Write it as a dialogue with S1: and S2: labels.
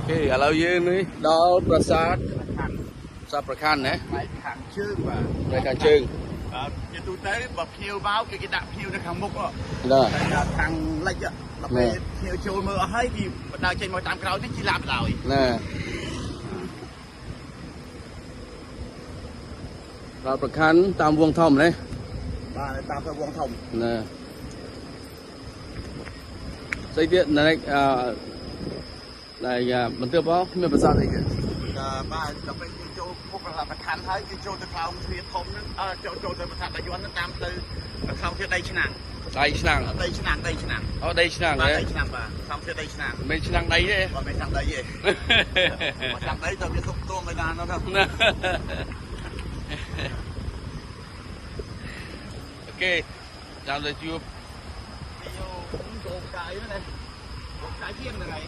S1: Okay,ឥឡូវយើងនេះដល់ប្រាសាទសាប្រខាន់ណា
S2: ខាងជើងបាទ
S1: នៅខាងជើង
S2: ជាទូទៅបើភ្ញៀវមកគេដាក់ភ្ញៀវនៅខាងមុខ
S1: ណា
S2: តែខាងលិចដល់ពេលភ្ញៀវចូលមើលអស់ហើយគេបណ្ដើរចេញមកតាមក្រោយនេះជីឡាប់ឡើយ
S1: ណាដល់ប្រខាន់តាមវងធំណា
S2: បាទតាមទៅវងធំ
S1: ណាស្អីទៀតណែដែលបន្ទាប់មកមានប្រាសាទអីគេ
S2: បាទដល់ពេលគេចូលមុខប្រខាន់ហើយគេចូលទៅក្រោមទ្វារធំហ្នឹងចូលទៅប្រាសាទបាយ័នហ្នឹងតាមទៅក្រោមទ្វារដីឆ្នាំង
S1: ដៃឆ្នាំង
S2: ដីឆ្នាំង
S1: អូដីឆ្នាំង
S2: បាទ
S1: ហ៎
S2: ដីឆ្នាំងបាទក្រោមទ្វារដីឆ្នាំង
S1: មិនឆ្នាំងដីទេ
S2: បាទមិនឆ្នាំងដីទេមកឆ្នាំងដីទៅវាសុខទងទៅណានោះទៅ
S1: អូខេចាំទៅជួប
S2: យកចូលកាយហ្នឹងណាចូលកាយជាងហ្នឹងហើយ